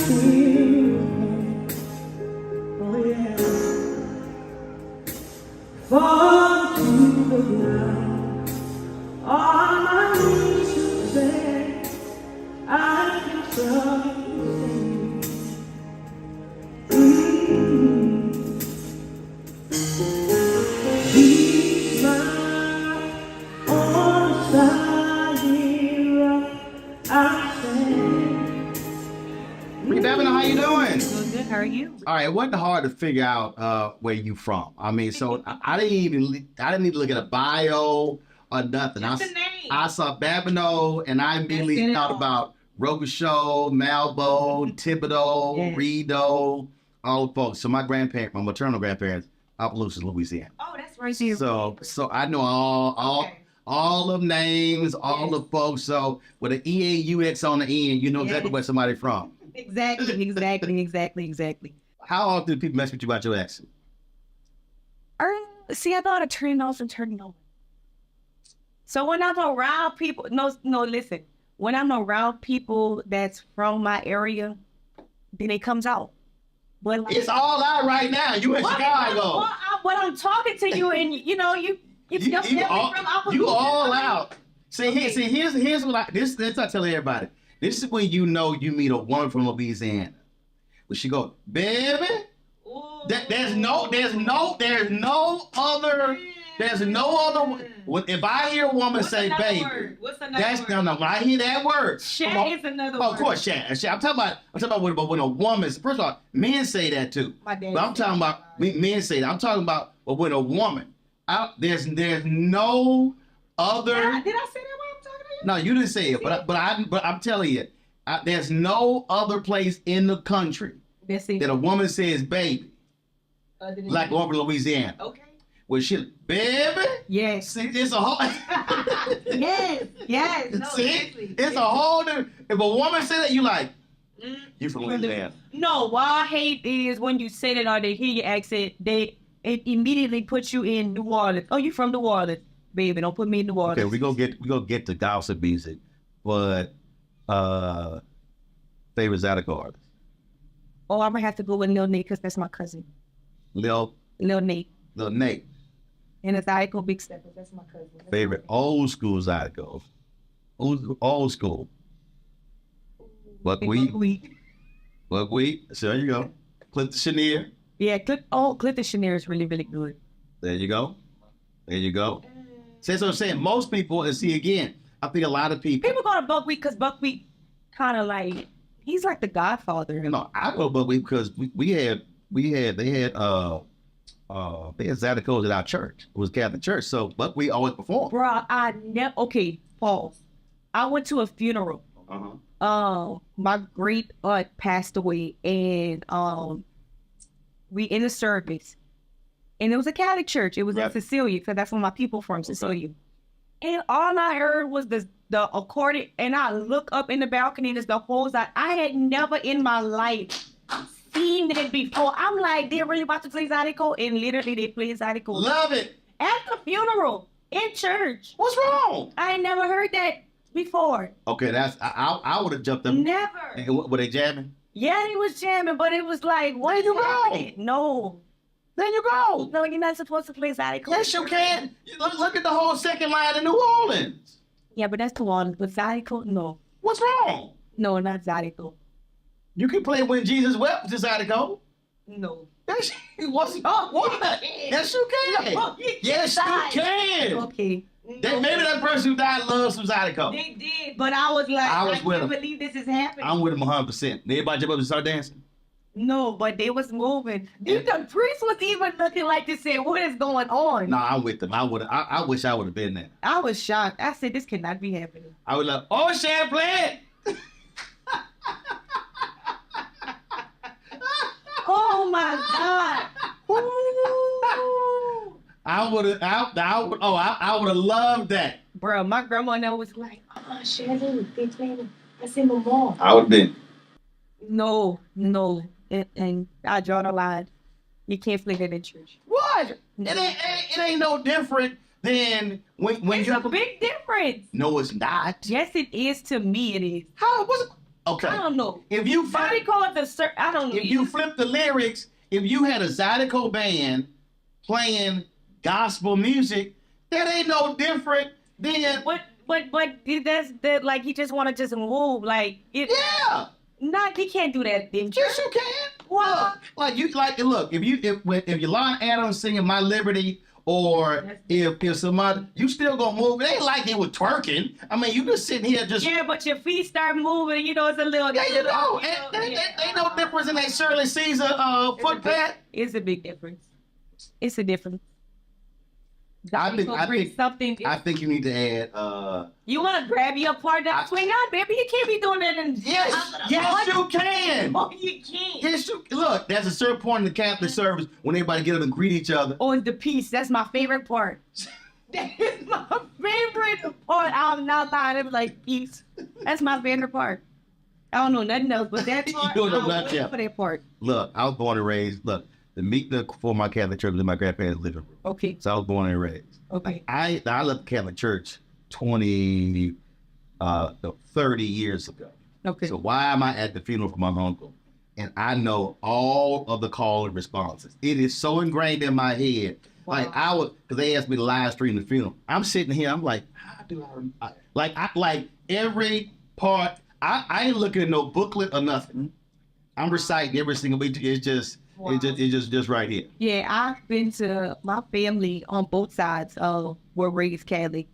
still, oh yeah, fall to the ground. All my knees to say, I can trust you. He's my on-side hero, I say. Bri Babineaux, how you doing? Doing good. How are you? All right, it wasn't hard to figure out where you from. I mean, so I didn't need to look at a bio or nothing. Just the name. I saw Babineaux, and I immediately thought about Robichaud, Malbo, Thibodeau, Yes. Rideau, all the folks. So my maternal grandparents, Opelousas, Louisiana. Oh, that's right here. So I know all the names, all the folks. So with an EAUX on the end, you know exactly where somebody's from. Exactly. How often do people mess with you about your accent? See, I thought of turning off and turning on. So when I'm around people, no, listen. When I'm around people that's from my area, then it comes out. But like, It's all out right now. You in Chicago. But I'm talking to you, and you know you all out. Here's what this I tell everybody. This is when you know you meet a woman from Louisiana. When she go, baby, there's no other. If I hear a woman say baby, What's another that's word? no. When I hear that word, Shat is another oh, word. of course, shat. I'm talking about when a woman. First of all, men say that too. My dad But I'm talking about men say that. I'm talking about when a woman. There's no other. Did I say that while I'm talking to you? No, you didn't say it, but I'm telling you, there's no other place in the country that a woman says baby like over in Louisiana. Okay. Well, she, baby. Yes. See, it's a whole. Yes. No, See, seriously. it's a whole. If a woman say that, you like, you from Louisiana. No, what I hate is when you say that or they hear your accent, it immediately puts you in New Orleans. Oh, you from New Orleans, baby? Don't put me in New Orleans. Okay, we gonna get to gossip music, but favorite Zydeco artist. Oh, I'm gonna have to go with Lil Nate because that's my cousin. Lil Nate. And the Zydeco Big Steppers, that's my cousin. That's favorite old school Zydeco. Old school. Buckwheat. So there you go. Clip the Chenier. Yeah, Clip the Chenier is really, really good. There you go. See, that's what I'm saying. Most people, and see again, I think a lot of people. People go to Buckwheat because Buckwheat kind of like, he's like the godfather. You know, I go Buckwheat because they had Zydeco's at our church. It was Catholic church, so Buckwheat always performed. Bruh, okay, pause. I went to a funeral. My great aunt passed away, and we in the service, and it was a Catholic church. It was in Cecilia, because that's where my people from, Cecilia. And all I heard was the accordion, and I look up in the balcony, and it's the whole side. I had never in my life seen that before. I'm like, they're really about to play Zydeco, and literally they play Zydeco. Love it. At the funeral, in church. What's wrong? I ain't never heard that before. Okay, I would have jumped up. Never. Were they jamming? Yeah, they was jamming, but it was like, what There you go. No. There you go. No, you're not supposed to play Zydeco. Yes, you can. Look at the whole second line in New Orleans. Yeah, but that's the one. But Zydeco, no. What's wrong? No, not Zydeco. You can play When Jesus Wept to Zydeco. No. Yes, what's up? What? Yes, you can. No, Yes, you can. Okay. Maybe that person who died loves some Zydeco. They did, but I was like, I can't believe this is happening. I'm with him 100%. Everybody jump up and start dancing? No, but they was moving. The priest was even looking like to say, what is going on? No, I'm with them. I wish I would have been there. I was shocked. I said, this cannot be happening. I was like, oh, Champlain. Oh my God. Ooh. I would have loved that. Bro, my grandma now was like, oh, Shirley, they playing a single mom. I would have been. No. And I draw the line. You can't play that in church. What? It ain't no different than when it's you a big difference. No, it's not. Yes, it is. To me, it is. How? Okay. I don't know. If you Zydeco is I don't know. if you flip the lyrics, if you had a Zydeco band playing gospel music, that ain't no different than But that's that like he just want to just move like it. yeah. Not he can't do that. Then Yes, you can. What? Look, if Yolanda Adams singing My Liberty, or if somebody, you still gonna move. It ain't like they were twerking. I mean, you just sitting here just. Yeah, but your feet start moving. You know, it's a little. There you go. Ain't no difference in that Shirley Caesar foot pad. It's a big difference. It's a difference. I think something. I think you need to add. You want to grab your partner, swing out, baby. You can't be doing that. Yes, you can. Oh, you can't. Yes, you look. There's a certain point in the Catholic service when everybody get up and greet each other. Oh, it's the peace. That's my favorite part. That is my favorite part. I'm not lying. It was like peace. That's my favorite part. I don't know nothing else, but that part. You don't know nothing else. For that part. Look, I was born and raised. Look, the meeting for my Catholic church was in my grandparents' living room. Okay. So I was born and raised. Okay. I left the Catholic Church 30 years ago. Okay. So why am I at the funeral for my uncle? And I know all of the call and responses. It is so ingrained in my head. Wow. Like because they asked me to live stream the funeral. I'm sitting here. I'm like, how do I like every part. I ain't looking at no booklet or nothing. I'm reciting every single week. It's just. Wow. It's just right here. Yeah, I've been to my family on both sides were raised Catholic,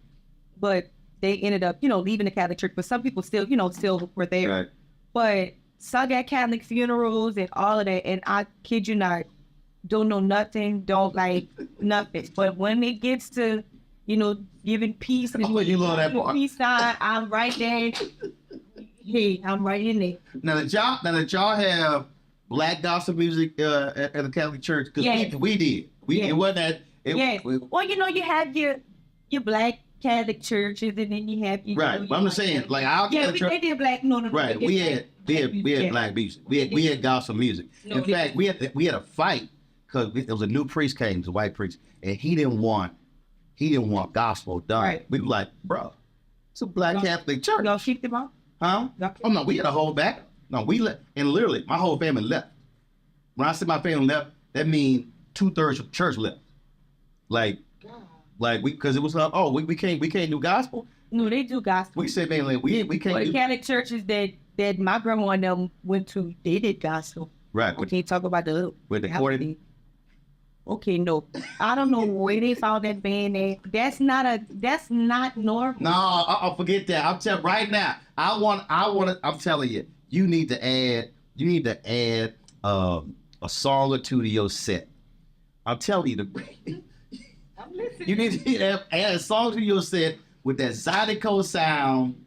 but they ended up, leaving the Catholic Church. But some people still, still were there. Right. But sung at Catholic funerals and all of that, and I kid you not, don't know nothing, don't like nothing. But when it gets to, giving peace and you love that part. peace sign, I'm right there. Hey, I'm right in there. Now that y'all have black gospel music at the Catholic Church, because we did. It wasn't that. Well, you have your black Catholic churches, and then you have your. Right. But I'm just saying, like our Catholic church. They did black. No. Right. We had black music. We had gospel music. In fact, we had a fight because there was a new priest came, it was a white priest, and he didn't want gospel done. Right. We were like, bro, it's a black Catholic church. Y'all kicked them out? Huh? Oh no, we had a whole back. No, we left, and literally, my whole family left. When I say my family left, that means 2/3 of the church left. Because it was we can't do gospel. No, they do gospel. We said, man, we can't. Well, the Catholic churches that my grandma and them went to, they did gospel. Right. We can't talk about the quartet. Okay, no, I don't know where they found that band at. That's not normal. No, I'll forget that. I'm telling right now. I'm telling you. You need to add a song or two to your set. I'm telling you, I'm listening. you need to add a song to your set with that Zydeco sound.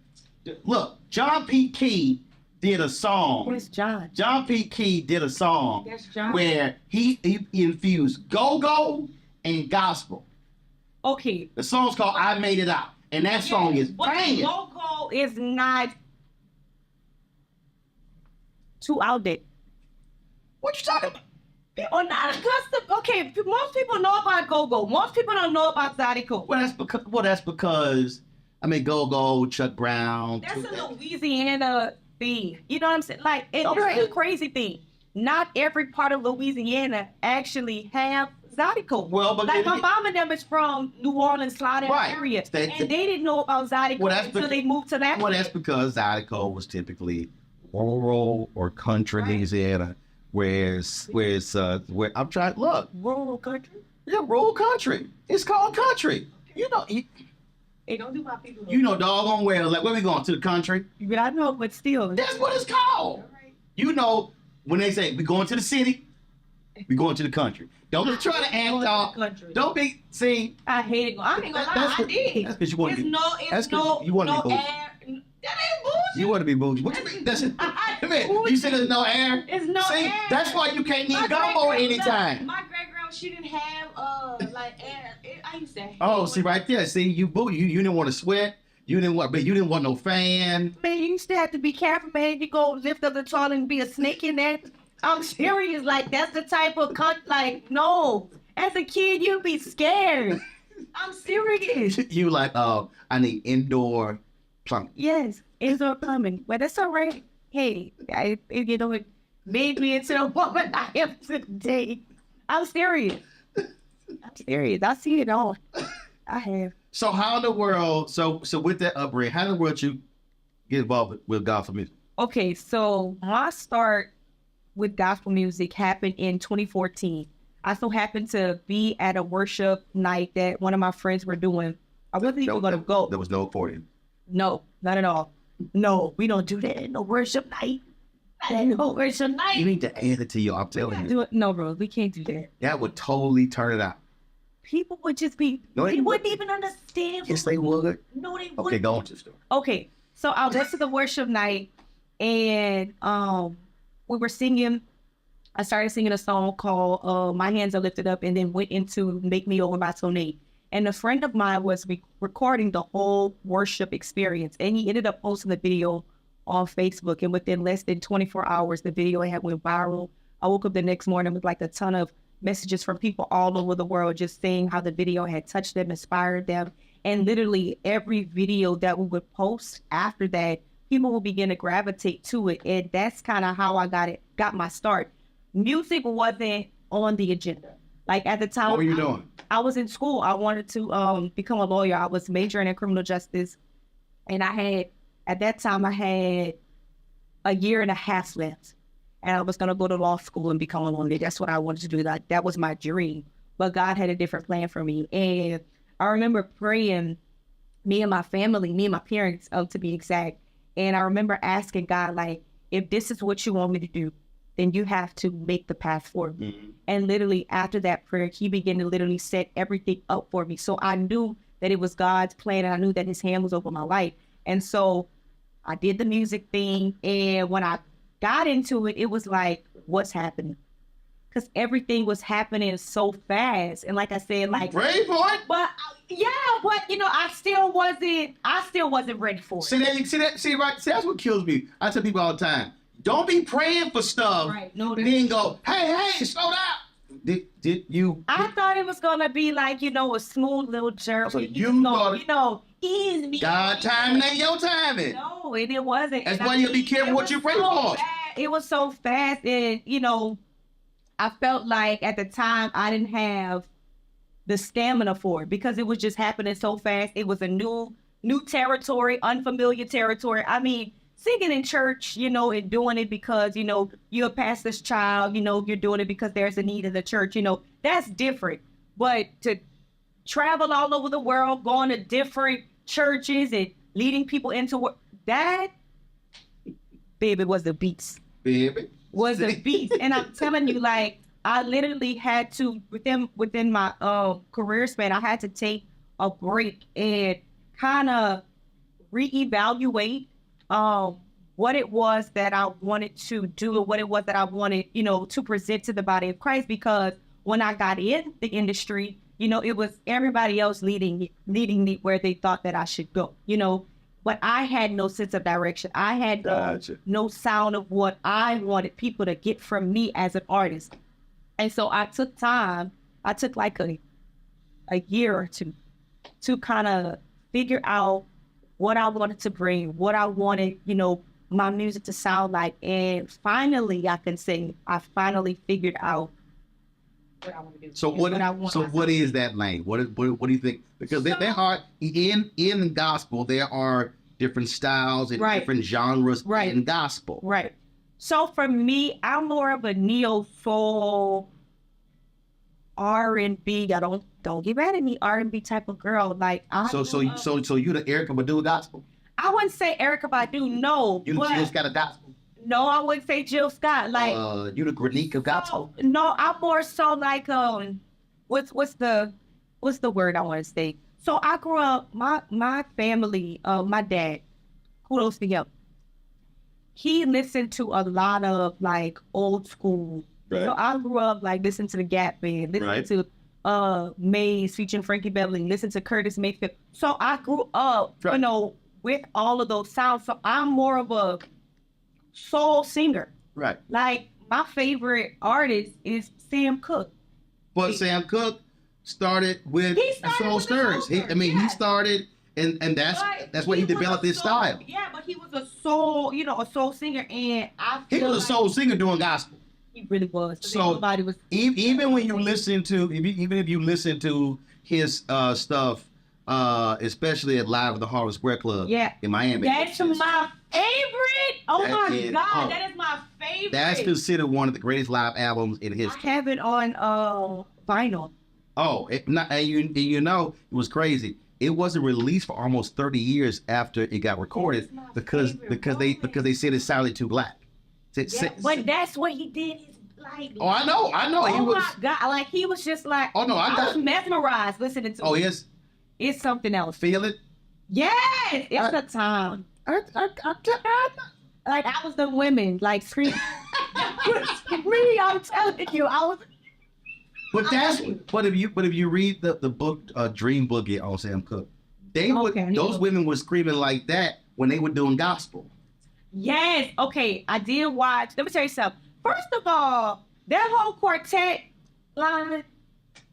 Look, John P. Key did a song. Where's John? John P. Key did a song where he infused go-go and gospel. Okay. The song's called I Made It Out. And that song is banging. Go-go is not too outdated. What you talking about? People not accustomed. Okay, most people know about go-go. Most people don't know about Zydeco. Well, that's because go-go, Chuck Brown. That's a Louisiana thing. You know what I'm saying? Like, it's a crazy thing. Not every part of Louisiana actually have Zydeco. Well, but like my mom and them is from New Orleans, Slaughter area, and they didn't know about Zydeco until they moved to that. Well, that's because Zydeco was typically rural or country Louisiana, where I'm trying. Look, rural country. Yeah, rural country. It's called country. Hey, don't do my people. Doggone well. Like, where we going, to the country? Yeah, I know, but still. That's what it's called. Right. When they say we going to the city, we going to the country. Don't be trying to act off. Don't be, see. I hate it. I ain't gonna lie, I did. That's because you want to be. You want to be bougie. That ain't bullshit. You want to be bougie. What you mean? You said there's no air? There's no air. That's why you can't eat gumbo anytime. My great-grandma, she didn't have, air. I used to have. Oh, see, right there. See, you didn't want to sweat. You didn't want no fan. Man, you used to have to be careful, man. You go lift up the toilet and be a snake in there. I'm serious. Like, that's the type of no. As a kid, you'd be scared. I'm serious. You like, I need indoor plumbing. Yes, indoor plumbing. But that's all right. hey, it made me into the woman I am today. I'm serious. I see it all. I have. So how in the world? So with that upbringing, how in the world you get involved with gospel music? Okay, so my start with gospel music happened in 2014. I so happened to be at a worship night that one of my friends were doing. I wasn't even going to go. There was no accordion. No, not at all. No, we don't do that. No worship night. No worship night. You need to add it to your. I'm telling you. No, bro, we can't do that. That would totally turn it out. People would just be. No, they wouldn't even understand. Yes, they would. No, they wouldn't. Okay, go on to the story. Okay, so I went to the worship night, and we were singing. I started singing a song called "My Hands Are Lifted Up," and then went into "Make Me Over" by Sonate. And a friend of mine was recording the whole worship experience, and he ended up posting the video on Facebook. And within less than 24 hours, the video had went viral. I woke up the next morning with like a ton of messages from people all over the world, just saying how the video had touched them, inspired them. And literally every video that we would post after that, people will begin to gravitate to it. And that's kind of how I got my start. Music wasn't on the agenda. Like at the time, what were you doing? I was in school. I wanted to become a lawyer. I was majoring in criminal justice. And at that time, I had a year and a half left. And I was going to go to law school and become a lawyer. That's what I wanted to do. That was my dream. But God had a different plan for me. And I remember praying, me and my family, me and my parents, to be exact. And I remember asking God, like, if this is what you want me to do, then you have to make the path forward. Mm-hmm. And literally after that prayer, he began to literally set everything up for me. So I knew that it was God's plan, and I knew that his hand was over my life. And so I did the music thing. And when I got into it, it was like, what's happening? Because everything was happening so fast. And like I said, like, ready for it? But I still wasn't ready for it. See, that's what kills me. I tell people all the time, don't be praying for stuff. Right. No, then go, hey, slow down. Did you? I thought it was gonna be like, a smooth little journey. So you thought, ease me. God timing ain't your timing. No, and it wasn't. That's why you be careful what you pray for. It was so fast, and I felt like at the time I didn't have the stamina for it because it was just happening so fast. It was a new territory, unfamiliar territory. I mean, singing in church, and doing it because, you're a pastor's child, you're doing it because there's a need in the church, that's different. But to travel all over the world, going to different churches and leading people into work, that, baby, was the beast. Baby. Was a beast. And I'm telling you, like, I literally had to, within my career span, I had to take a break and kind of reevaluate what it was that I wanted to do, or what it was that I wanted, to present to the body of Christ. Because when I got in the industry, it was everybody else leading me where they thought that I should go, but I had no sense of direction. I had no sound of what I wanted people to get from me as an artist. And so I took time. I took like a year or two to kind of figure out what I wanted to bring, what I wanted, my music to sound like. And finally, I can say I finally figured out what I want to do. So what is that lane? What do you think? Because they're hard. In gospel, there are different styles and different genres in gospel. Right. So for me, I'm more of a neo soul, R&B. Don't get mad at me, R&B type of girl. Like so you the Erykah Badu gospel? I wouldn't say Erykah Badu. No. You Jill Scott a gospel? No, I wouldn't say Jill Scott. Like you the Granika gospel? No, I'm more so like what's the word I want to say? So I grew up. My family, my dad, kudos to him. He listened to a lot of like old school. Right. So I grew up like listening to the Gap Band, listening to Maze featuring Frankie Beverly, listening to Curtis Mayfield. So I grew up, with all of those sounds. So I'm more of a soul singer. Right. Like my favorite artist is Sam Cooke. But Sam Cooke started with Soul Stirrers. He started and that's where he developed his style. Yeah, but he was a soul, a soul singer, and he was a soul singer doing gospel. He really was. So everybody was. Even when you listen to, even if you listen to his stuff, especially at Live at the Harvard Square Club, in Miami, that's my favorite. Oh my God, that is my favorite. That's considered one of the greatest live albums in history. I have it on vinyl. Oh, it was crazy. It wasn't released for almost 30 years after it got recorded because they said it sounded too black. But that's what he did. Oh, I know. Oh my God, like he was just like. Oh no, I was mesmerized listening to. Oh it. yes. It's something else. Feel it? Yes, it's a time. Like I was the women, like screaming. Really, I'm telling you, I was. But if you read the book Dream Boogie on Sam Cooke, those women were screaming like that when they were doing gospel. Yes. Okay, I did watch. Let me tell you something. First of all, that whole quartet line,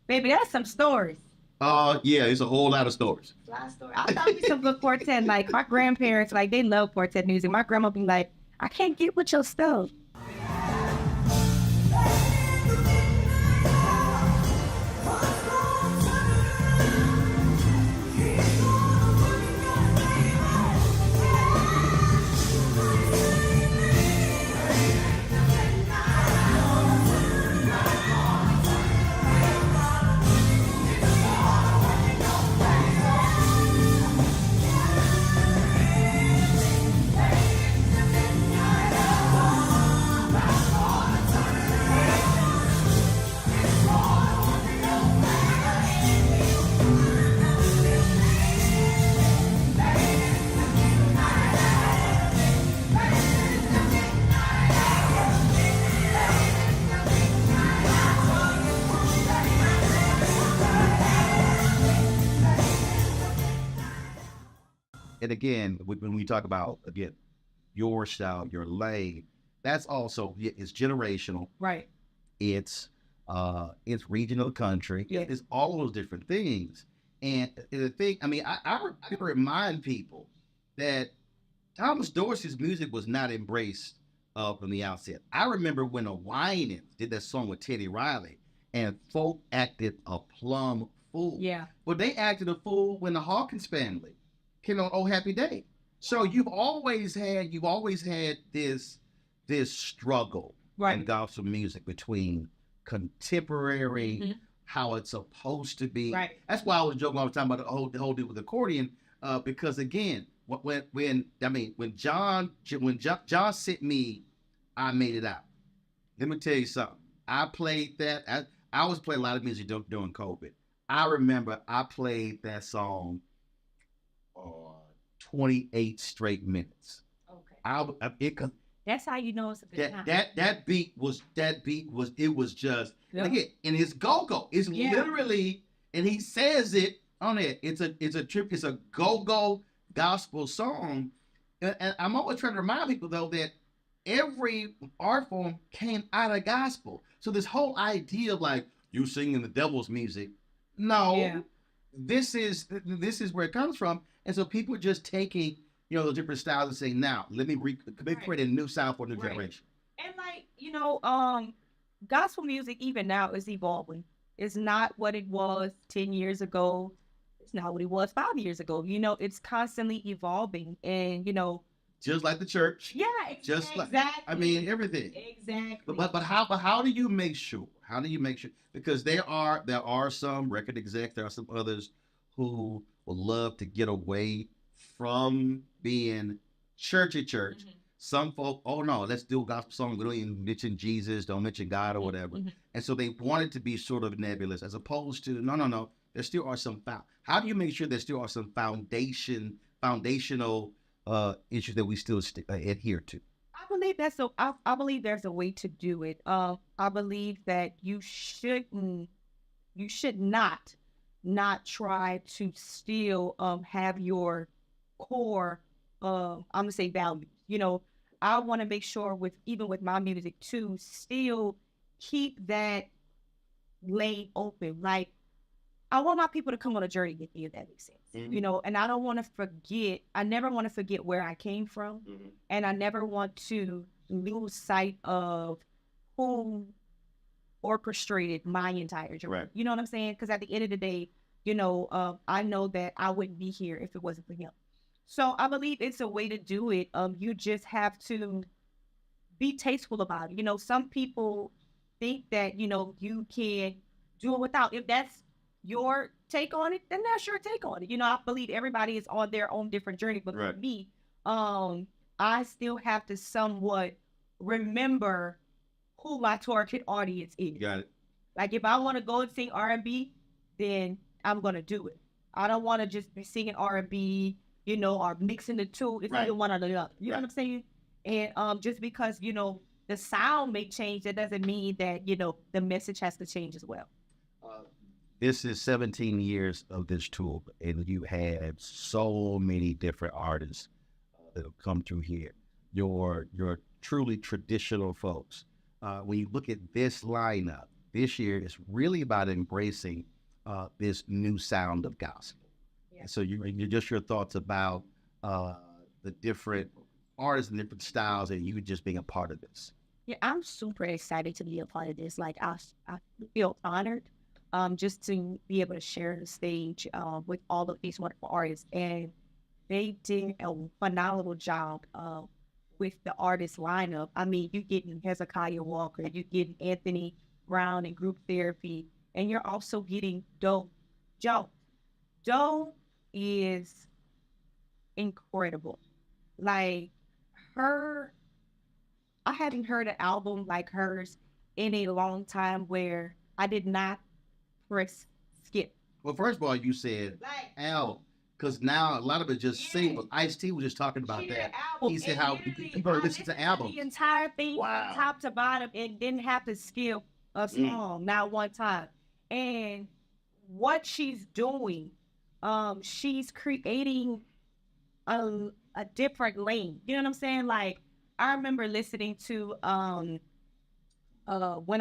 baby, that's some stories. Yeah, it's a whole lot of stories. I thought it was some good quartet. Like my grandparents, like they love quartet music. My grandma be like, I can't get with your stuff. And again, when we talk about your style, your lane, that's also it's generational, right? It's regional country. Yeah. It's all those different things. And the thing, I mean, I remind people that Thomas Dorsey's music was not embraced from the outset. I remember when the Winans did that song with Teddy Riley, and folk acted a plumb fool. Yeah. But they acted a fool when the Hawkins family came on Oh Happy Day. So you've always had this struggle in gospel music between contemporary, how it's supposed to be. Right. That's why I was joking all the time about the whole deal with accordion, because again, when John sent me, I Made It Out. Let me tell you something. I played that. I was playing a lot of music during COVID. I remember I played that song 28 straight minutes. Okay. That's how you know it's a good time. That beat was just again, and it's go-go. It's literally, and he says it on it. It's a go-go gospel song. And I'm always trying to remind people though that every art form came out of gospel. So this whole idea of like you singing the devil's music, no, this is where it comes from. And so people are just taking the different styles and saying, now let me create a new sound for a new generation. And like gospel music even now is evolving. It's not what it was 10 years ago. It's not what it was 5 years ago. It's constantly evolving, and just like the church. Yeah, just exactly. I mean everything. Exactly. But how do you make sure? Because there are some record execs, there are some others who would love to get away from being churchy church. Some folk, oh no, let's do a gospel song. We don't even mention Jesus, don't mention God or whatever. And so they want it to be sort of nebulous, as opposed to no. There still are some how do you make sure there still are some foundational issues that we still adhere to? I believe there's a way to do it. I believe that you should not try to still have your core I'm gonna say values. I want to make sure even with my music too, still keep that lane open. Like I want my people to come on a journey with me, if that makes sense. Mhm. You know, and I don't want to forget, I never want to forget where I came from. And I never want to lose sight of who orchestrated my entire journey. Right. You know what I'm saying? Because at the end of the day, I know that I wouldn't be here if it wasn't for him. So I believe it's a way to do it. You just have to be tasteful about it. You know, some people think that, you can do it without. If that's your take on it, then that's your take on it. You know, I believe everybody is on their own different journey. But Right. for me, I still have to somewhat remember who my target audience is. Got it. Like if I want to go and sing R&B, then I'm gonna do it. I don't want to just be singing R&B, or mixing the two. It's Right. either one or the other. You know Right. what I'm saying? And just because the sound may change, that doesn't mean that the message has to change as well. This is 17 years of this tour, and you had so many different artists that have come through here. Your truly traditional folks. When you look at this lineup, this year is really about embracing this new sound of gospel. Yeah. So just your thoughts about the different artists and different styles, and you just being a part of this. Yeah, I'm super excited to be a part of this. Like I feel honored, just to be able to share the stage with all of these wonderful artists, and they did a phenomenal job with the artist lineup. I mean, you're getting Hezekiah Walker, you're getting Anthony Brown and Group Therapy, and you're also getting Doe. Doe is incredible. Like her, I hadn't heard an album like hers in a long time where I did not press skip. Well, first of all, you said Like, Al, because now a lot of it just single. Ice-T was just talking about that. He said how people listen to albums. The entire thing, Wow. top to bottom, and didn't have to skip a song, not one time. And what she's doing, she's creating a different lane. You know what I'm saying? Like I remember listening to When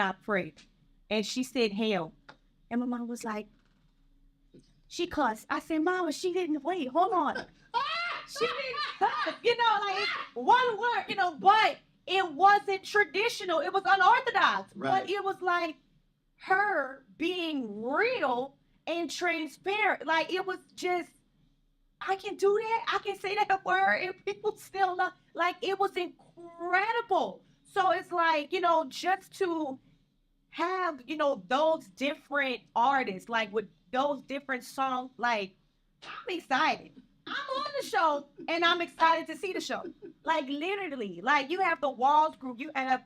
I Pray, and she said hell, and my mom was like, she cussed. I said, Mama, she didn't. Wait, hold on. She didn't cuss. Like one word. But it wasn't traditional. It was unorthodox. Right. But it was like her being real and transparent. Like it was just, I can do that. I can say that word, and people still love. Like it was incredible. So it's like, just to have, those different artists, like with those different songs, like I'm excited. I'm on the show and I'm excited to see the show. Like literally, like you have the Walls group, you have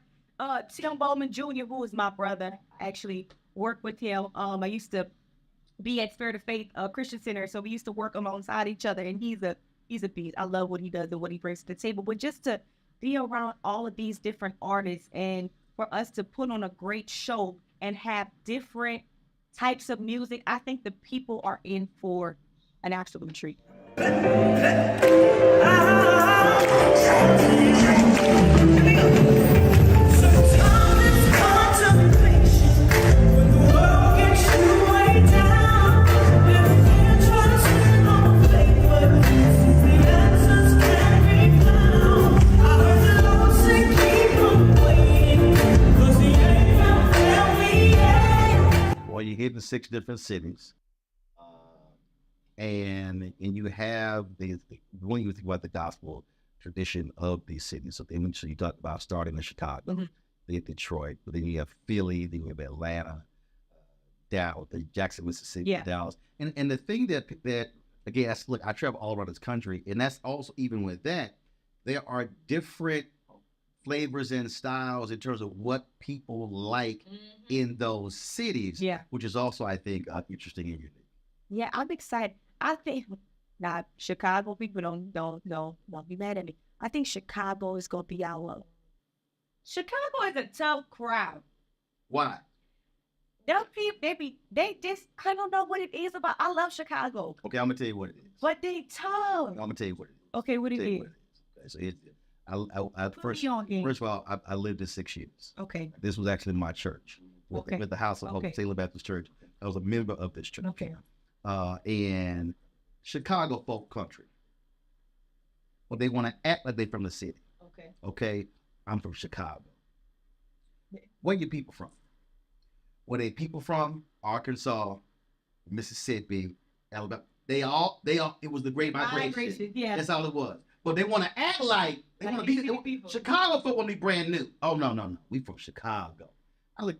Tim Bowman Jr., who is my brother. I actually worked with him. I used to be at Spirit of Faith Christian Center, so we used to work alongside each other, and he's a beast. I love what he does and what he brings to the table. But just to be around all of these different artists, and for us to put on a great show and have different types of music, I think the people are in for an absolute treat. Well, you hit in 6 different cities, and you have when you think about the gospel tradition of these cities. So then, you talk about starting in Chicago, then Detroit, but then you have Philly, then you have Atlanta, Dallas, Jackson, Mississippi, Dallas, and the thing that again, look, I travel all around this country, and that's also even with that, there are different flavors and styles in terms of what people like in those cities, which is also, I think, interesting and unique. Yeah, I'm excited. I think now Chicago people don't be mad at me. I think Chicago is gonna be our. Chicago is a tough crowd. Why? Those people, they just, I don't know what it is about. I love Chicago. Okay, I'm gonna tell you what it is. But they tough. I'm gonna tell you what it is. Okay, what it is? Okay, so first of all, I lived in 6 years. Okay. This was actually my church. With the House of Hope, Salem Baptist Church. I was a member of this church. Okay. And Chicago folk country. Well, they want to act like they're from the city. Okay. Okay, I'm from Chicago. Where you people from? Where they people from? Arkansas, Mississippi, Alabama. They all. It was the Great Migration. Yeah. That's all it was. But they want to act like they want to be people. Chicago folk want to be brand new. Oh no, we from Chicago. I like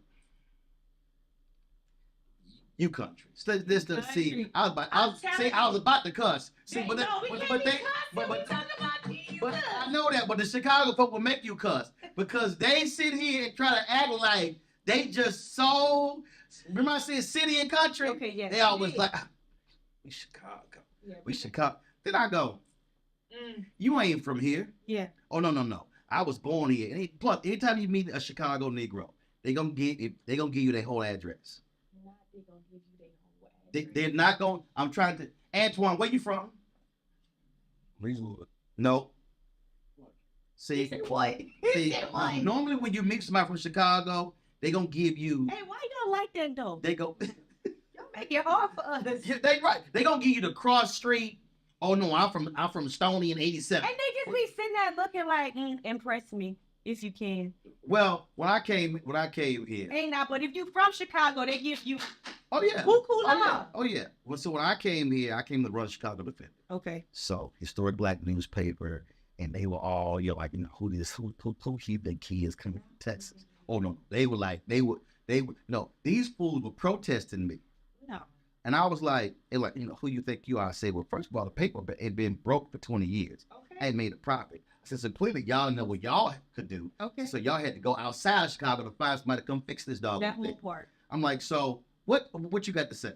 you country. This the see. I was about to cuss. See, but I know that. But the Chicago folk will make you cuss because they sit here and try to act like they just so. Remember I said city and country. Okay, yeah. They always like we Chicago. Yeah, we Chicago. Then I go. You ain't from here. Yeah. Oh no. I was born here. And plus, anytime you meet a Chicago Negro, they gonna give you their whole address. Not they gonna give you their whole address. They're not going. I'm trying to. Antoine, where you from? Reasonable. No. See, What? normally when you meet somebody from Chicago, they gonna give you. Hey, why you don't like that though? They go. Y'all make it hard for us. Yeah, they right. They gonna give you the cross street. Oh no, I'm from Stony in '87. And they just be sitting there looking like, impress me if you can. Well, when I came here. Ain't not, but if you from Chicago, they give you. Oh yeah. Oh yeah. Well, so when I came here, I came to run Chicago Defender. Okay. So historic black newspaper, and they were all who he think he is coming from Texas. Oh no, they were no, these fools were protesting me. No. And I was like, who you think you are? I said, well, first of all, the paper had been broke for 20 years. Okay. I had made a profit. I said, so clearly y'all know what y'all could do. Okay. So y'all had to go outside of Chicago to find somebody to come fix this dog. That whole part. I'm like, so what you got to say?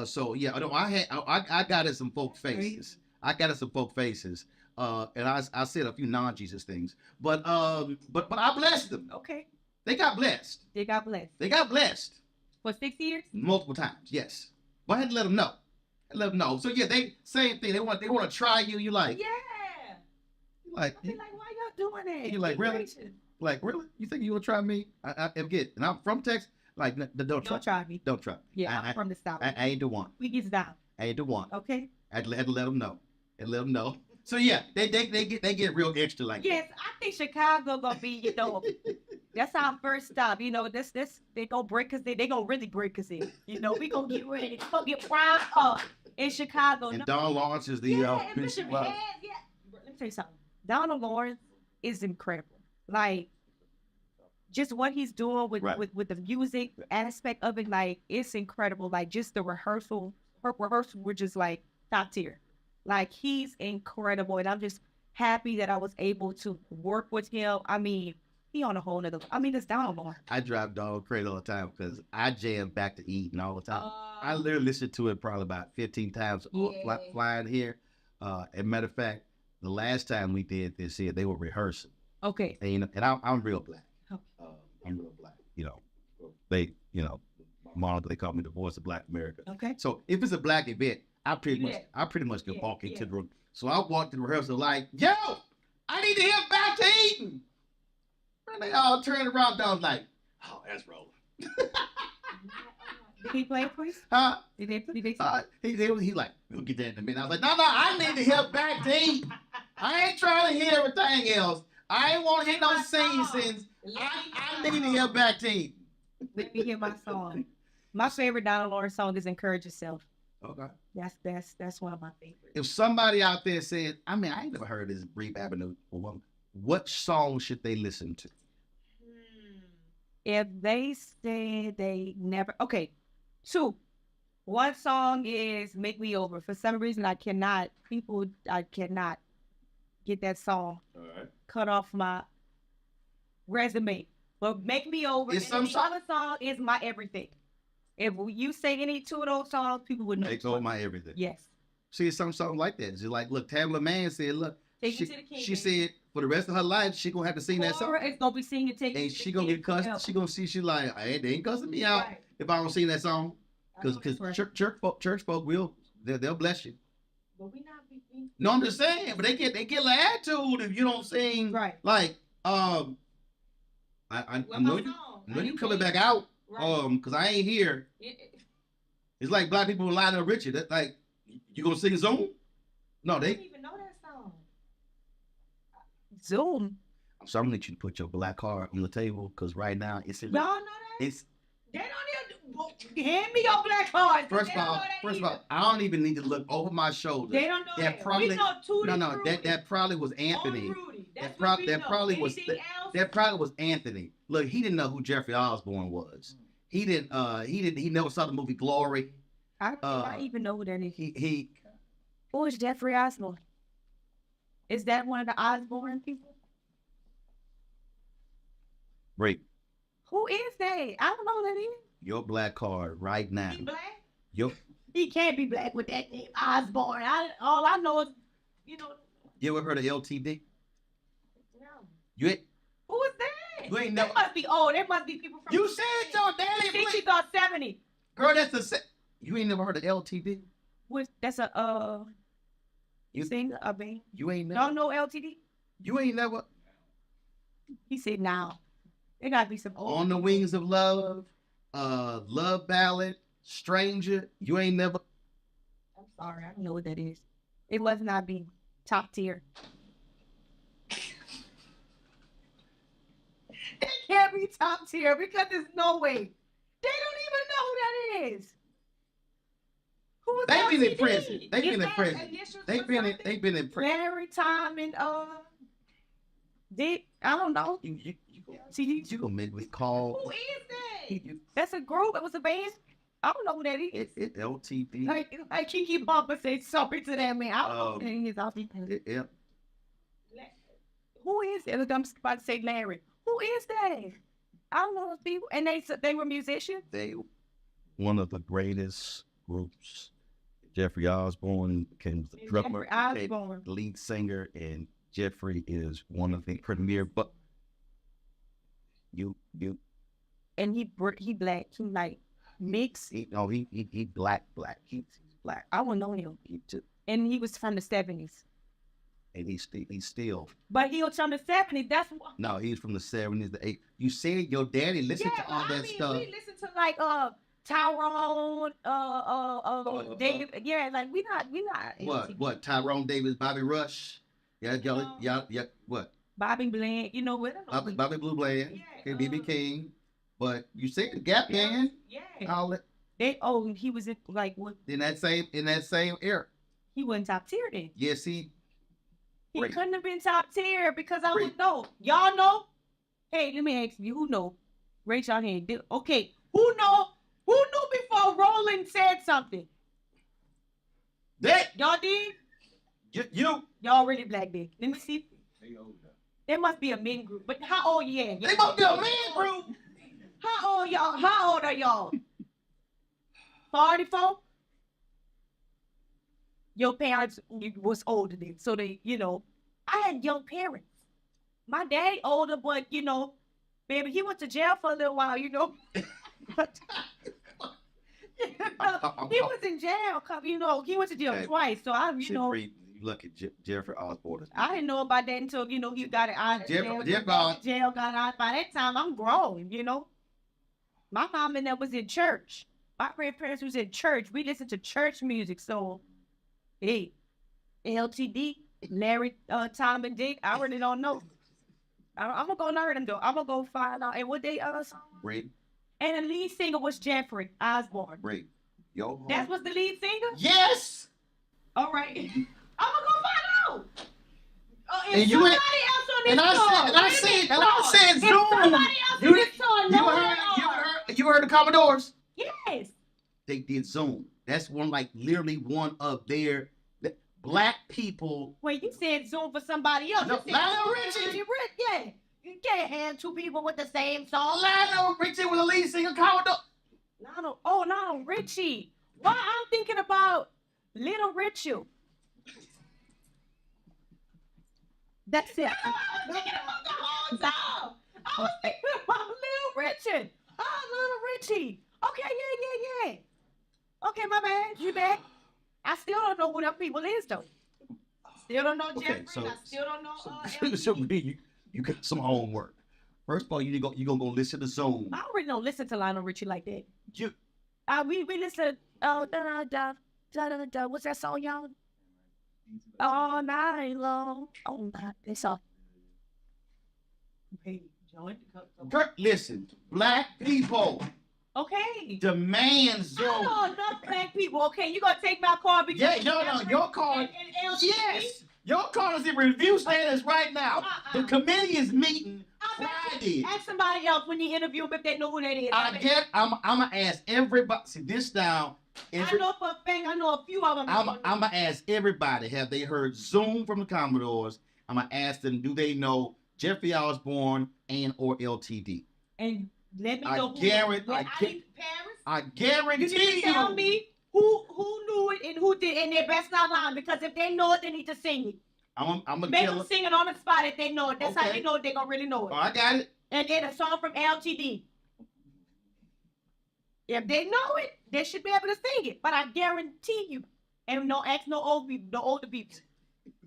So yeah, no, I got in some folk faces. I got in some folk faces. And I said a few non-Jesus things. But I blessed them. Okay. They got blessed. They got blessed. They got blessed. For 6 years? Multiple times, yes. But I had to let them know. So yeah, they same thing. They want to try you. You like, Yeah. you like, I be like, why y'all doing that? You like, really? Like, really? You think you will try me? I get, and I'm from Texas. Like, don't try me. Don't try me. Yeah, I'm from the South. I ain't the one. We get down. I ain't the one. Okay. I had to let them know. So yeah, they get real extra like yes, I think Chicago gonna be, that's our first stop. This they gonna break us in. They gonna really break us in. We gonna get ready. It's gonna get prime up in Chicago. And Don Lawrence is the and Bishop Ed, yeah. Let me tell you something. Donald Lawrence is incredible. Like just what he's doing with the music aspect of it, like it's incredible. Like just the rehearsal were just like top tier. Like he's incredible, and I'm just happy that I was able to work with him. I mean, he on a whole nother. I mean, it's Donald Lawrence. I drive Donald crazy all the time because I jam Back to Eden all the time. I literally listen to it probably about 15 times flying here. As a matter of fact, the last time we did this here, they were rehearsing. Okay. And I'm real black. Okay. I'm real black. They, Monica, they call me the voice of Black America. Okay. So if it's a black event, I pretty much can walk into the room. So I walked to the rehearsal like, yo, I need to hear Back to Eden. And they all turned around down like, oh, that's Roland. Did he play it for you? Huh? Did they He like, we'll get that in a minute. I was like, no, I need to hear Back to Eden. I ain't trying to hear everything else. I ain't want to hear no scenes. I need to hear Back to Eden. Let me hear my song. My favorite Donald Lawrence song is "Encourage Yourself." Okay. That's one of my favorites. If somebody out there said, I ain't never heard this Bri Babineaux woman, what song should they listen to? If they say they never, okay, two. One song is "Make Me Over." For some reason, I cannot get that song cut off my resume. But "Make Me Over" and the other song is my everything. If you say any two of those songs, people would know. Makes over my everything. Yes. See, it's something like that. It's like, look, Tamla Mann said, look, she said for the rest of her life, she gonna have to sing that song. It's gonna be singing, and she gonna get cussed. She gonna see, she like, hey, they ain't cussing me out if I don't sing that song. Because church folk will, they'll bless you. But we not be. No, I'm just saying, but they get an attitude if you don't sing. Right. Like, I know you coming back out. Because I ain't here. It's like black people in Lionel Richie. That's like, you gonna sing Zoom? No, I they. didn't even know that song. Zoom. So I'm gonna need you to put your black card on the table because right now Y'all know that? it's. They don't even hand me your black card. First of all, I don't even need to look over my shoulder. They don't know that. Probably, we know Tootie no, Fruity. that probably was Anthony. Or Rudy. That's That, what we that know. probably was Anything else? that probably was Anthony. Look, he didn't know who Jeffrey Osborne was. He never saw the movie Glory. I even know who that is. He Who is Jeffrey Osborne? Is that one of the Osborne people? Break Who is that? I don't know who that is. your black card right now. He black? Yo, He can't be black with that name, Osborne. All I know is, you ever heard of LTD? no. You Who is that? You ain't That never. must be old. That must be people from. You said your daddy. 60s or 70s. Girl, that's you ain't never heard of LTD? That's You singer, a band. You ain't never. Don't know LTD? You ain't never. He said now. There gotta be some old. On the Wings of Love, Love Ballad, Stranger. You ain't never. I'm sorry, I don't know what that is. It must not be top tier. It can't be top tier because there's no way. They don't even know who that is. Who is They've been in LTD? prison. They've Is been in that prison. initials They've or been in. something? They've been in prison. Larry Time and Dick. I don't know. You See, you gonna make me call? who is that? You, That's a group. It was a band. I don't know who that is. it LTD. Like Kiki Bumper said something to that man. I don't know who that is. I'll be Yeah. Who is it? Look, I'm about to say Larry. Who is that? I don't know those people. And they were musicians? They one of the greatest groups. Jeffrey Osborne became the drummer, Jeffrey Osborne. the lead singer, and Jeffrey is one of the premier. But you, And he black. He like mixed. he black. He's black. I wouldn't know him. And he was from the 70s. And he's still. But he was from the 70s. That's what. No, he's from the 70s, the 80s. You said your daddy listened to all that stuff. We listen to like Tyrone, David. Yeah, like we not. What? Tyrone Davis, Bobby Rush. Yeah, what? Bobby Bland. You know what? Bobby Blue Bland. Yeah, BB King. But you said the Gap Band. Yeah. All that He was in like what? in that same era. He wasn't top tier then. Yes, he. He Great. couldn't have been top tier because I Great. would know. Y'all know? Hey, let me ask you, who know? Raise your hand. Okay, who know? Who knew before Roland said something? That Y'all did? you. Y'all really black big. Let me see. There must be a men group. But how old you at? They must be a man group. How old y'all? How old are y'all? 44? Your parents was older than, so they, I had young parents. My dad older, but baby, he went to jail for a little while, But, he was in jail, he went to jail twice. So You look at Jeffrey Osborne. I didn't know about that until he got it out of jail. Got out. By that time, I'm grown. My mom and them was in church. My grandparents was in church. We listened to church music. So, hey, LTD, Larry, Tom, and Dick. I really don't know. I'm gonna go learn them though. I'm gonna go find out. And what they song? Great. And the lead singer was Jeffrey Osborne. Great. Yo. That was the lead singer. Yes. All right. I'm gonna go find out. And you somebody else on this song. and I said If Zoom. somebody else on this song, You heard the Commodores? Yes. They did Zoom. That's literally one of their black people. Wait, you said Zoom for somebody else. No, You said Lionel Zoom Richie. for Rich, yeah. You can't have two people with the same song. Lionel Richie was the lead singer Commodore. Lionel Richie. Why I'm thinking about Little Richie. That's it. I was thinking about the whole time. I was thinking about Little Richie. Oh, Little Richie. Okay, yeah. Okay, my bad. You back? I still don't know who them people is though. Still don't know Jeffrey. I still don't know. So you got some homework. First of all, you gonna go listen to Zoom. I already don't listen to Lionel Richie like that. We listen. Oh, da da da da da. What's that song, y'all? All night long. Oh, that song. Hey, join the cup. Listen, black people Okay. demand I Zoom. know enough black people. Okay, you gonna take my car because Yeah, no, your car. Yes, your car is in review status right now. The committee is meeting Friday. Ask somebody else when you interview them if they know who that is. I'm gonna ask everybody. See this down. I know for a fact. I know a few of them. I'm gonna ask everybody. Have they heard Zoom from the Commodores? I'm gonna ask them. Do they know Jeffrey Osborne and or LTD? And let me know. I guarantee you. Need to tell me who knew it and who did, and they best not lie because if they know it, they need to sing it. I'm gonna make them sing it on the spot if they know it. That's how they know it. They gonna really know it. Oh, I got it. And then a song from LTD. If they know it, they should be able to sing it. But I guarantee you, and ask no older people.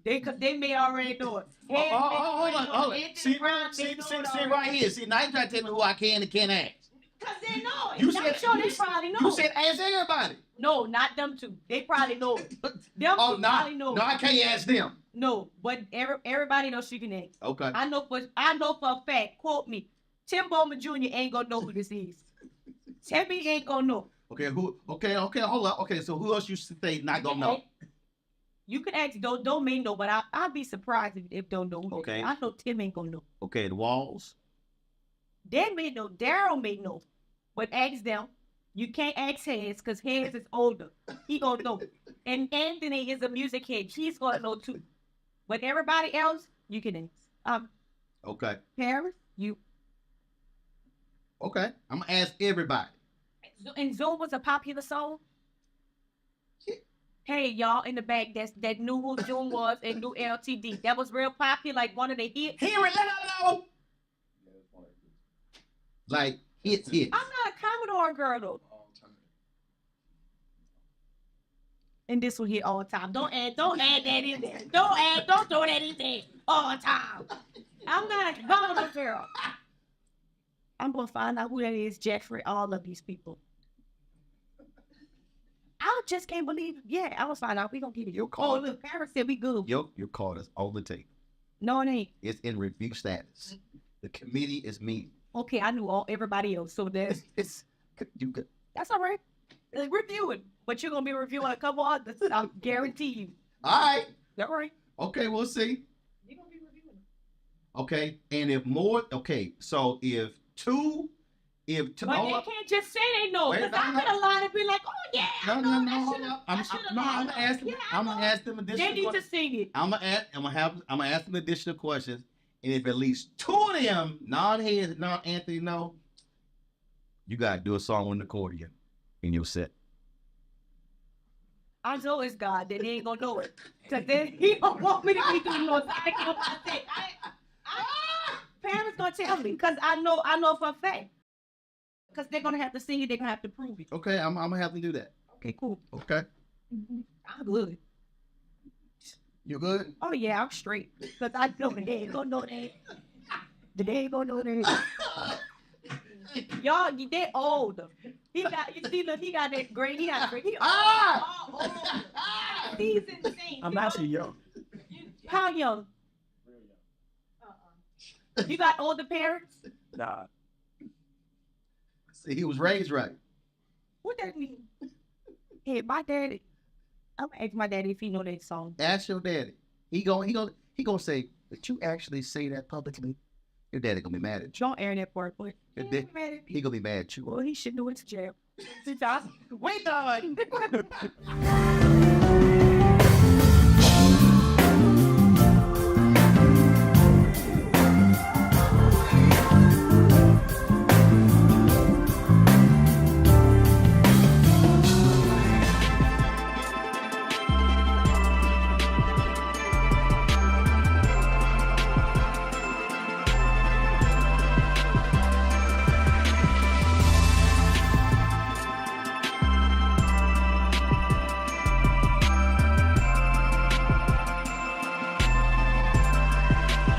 Because they may already know it. Hold on. See right here. See, now you trying to tell me who I can and can't ask. Because they know it. You said, they probably know. You said ask everybody. No, not them two. They probably know it. Them probably know it. No, I can't ask them. No, but everybody knows she can ask. Okay. I know for a fact, quote me, Tim Bowman Jr. ain't gonna know who this is. Timmy ain't gonna know. Okay, hold up. Okay, so who else you say not gonna know? You can ask don't may know, but I'll be surprised if don't know. Okay. I know Tim ain't gonna know. Okay, the Walls. They may know, Daryl may know. But ask them. You can't ask Heads because Heads is older. He gonna know. And Anthony is a music head. He's gonna know too. But everybody else, you can ask. Okay. Paris, you. Okay. I'm gonna ask everybody. And Zoom was a popular song? Yeah. Hey, y'all in the back that knew who Zoom was and knew LTD. That was real popular, like one of the hits. Hear it, let her know. Like, hits. I'm not a Commodore girl, though. And this will hit all the time. Don't add that in there. Don't throw that in there all the time. I'm not a Commodore girl. I'm going to find out who that is, Jeffrey, all of these people. I just can't believe it. Yeah, I was finding out. We going to give it your call. Oh, look, Paris said we good. Your call is on the tape. No, it ain't. It's in review status. The committee is meeting. Okay, I knew everybody else, so that's you good. That's all right. Reviewing, but you're gonna be reviewing a couple others. I guarantee you. All right. All right. Okay, we'll see. You're gonna be reviewing. Okay, and if more, okay, so if two, but they can't just say they know. Because I could have lied and be like, oh yeah. No. I'm gonna ask them. I'm gonna ask them additional. They need to sing it. I'm gonna ask them additional questions. And if at least two of them nod heads, not Anthony, no, you gotta do a song on the accordion in your set. I know it's God that he ain't gonna know it. Cause then he don't want me to be doing no side on my set. Parents gonna tell me because I know for a fact. Because they're gonna have to sing it, they're gonna have to prove it. Okay, I'm gonna have to do that. Okay, cool. Okay. I'm good. You good? Oh yeah, I'm straight. Because I know they ain't gonna know that. They ain't gonna know that. Y'all, they old. He got that grade. He got grade. He's insane. I'm actually young. How young? You got older parents? Nah. See, he was raised right. What that mean? Hey, my daddy. I'm gonna ask my daddy if he know that song. Ask your daddy. He gonna say, did you actually say that publicly? Your daddy gonna be mad at you. Don't air that part, boy. He gonna be mad at you. Well, he should do it to jail. Wait on.